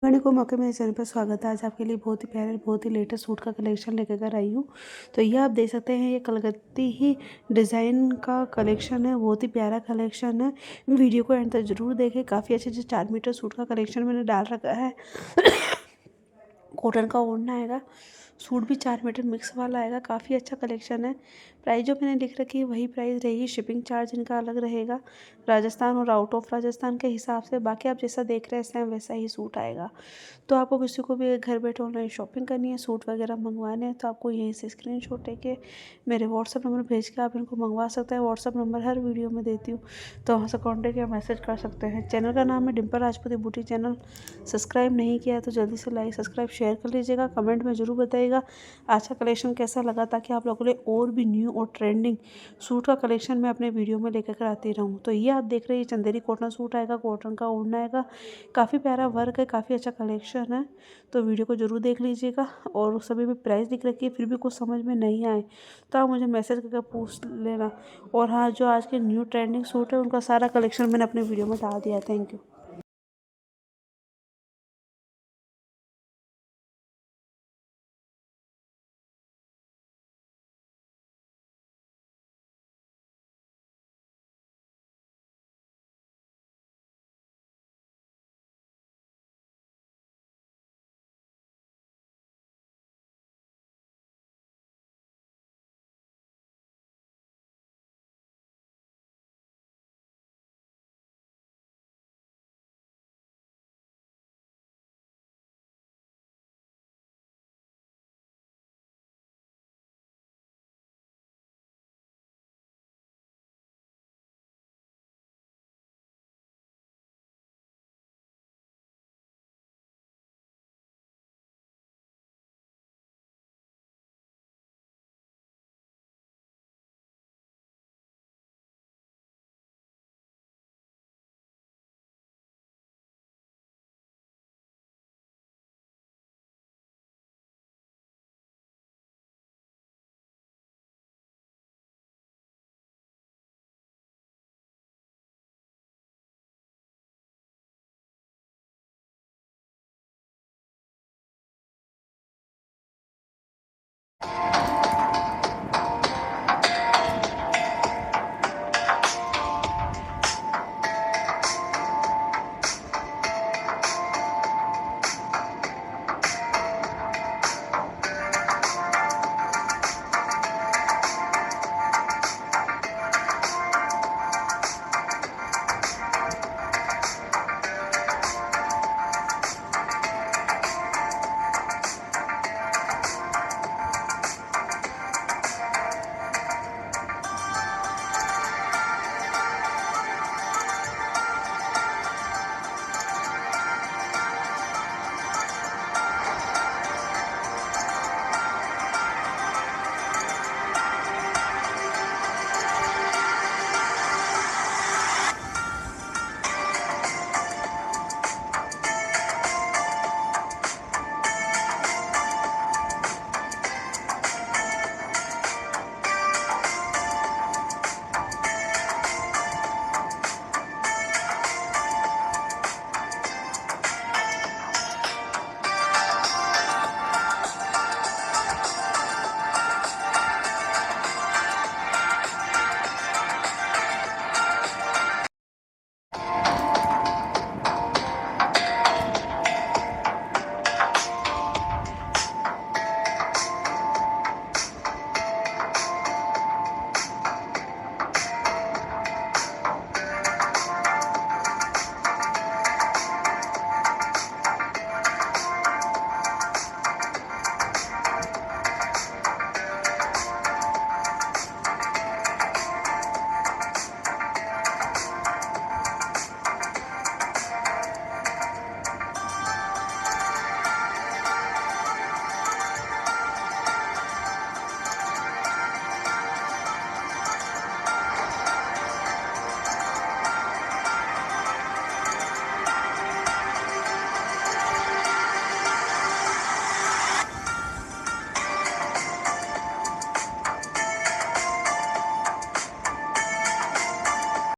मैंने को मौके मेरे चैनल पर स्वागत है। आज आपके लिए बहुत ही प्यारे बहुत ही लेटेस्ट सूट का कलेक्शन लेकर कर आई हूँ। तो ये आप देख सकते हैं, ये कलकत्ती ही डिज़ाइन का कलेक्शन है। बहुत ही प्यारा कलेक्शन है। वीडियो को एंड तक जरूर देखें। काफ़ी अच्छे 4 मीटर सूट का कलेक्शन मैंने डाल रखा है। कॉटन का ओढ़ना आएगा। सूट भी 4 मीटर मिक्स वाला आएगा। काफ़ी अच्छा कलेक्शन है। प्राइस जो मैंने लिख रखी है वही प्राइस रहेगी। शिपिंग चार्ज इनका अलग रहेगा राजस्थान और आउट ऑफ राजस्थान के हिसाब से। बाकी आप जैसा देख रहे हैं सेम वैसा ही सूट आएगा। तो आपको किसी को भी घर बैठे ऑनलाइन शॉपिंग करनी है, सूट वगैरह मंगवाने हैं, तो आपको यहीं से स्क्रीनशॉट लेके मेरे व्हाट्सअप नंबर भेज के आप इनको मंगवा सकते हैं। व्हाट्सअप नंबर हर वीडियो में देती हूँ, तो वहाँ से कॉन्टेक्ट या मैसेज कर सकते हैं। चैनल का नाम है डिम्पल राजपूती बुटीक। चैनल सब्सक्राइब नहीं किया है तो जल्दी से लाइक सब्सक्राइब शेयर कर लीजिएगा। कमेंट में ज़रूर बताइएगा आज का कलेक्शन कैसा लगा, ताकि आप लोगों के लिए और भी न्यू और ट्रेंडिंग सूट का कलेक्शन मैं अपने वीडियो में लेकर आती रहूँ। तो ये आप देख रहे हैं, चंदेरी कॉटन सूट आएगा, कॉटन का ओढ़ना आएगा। काफ़ी प्यारा वर्क है, काफ़ी अच्छा कलेक्शन है। तो वीडियो को ज़रूर देख लीजिएगा। और सभी में प्राइस दिख रखी है, फिर भी कुछ समझ में नहीं आए तो आप मुझे मैसेज करके पूछ लेना। और हाँ, जो आज के न्यू ट्रेंडिंग सूट है उनका सारा कलेक्शन मैंने अपने वीडियो में डाल दिया है। Thank you.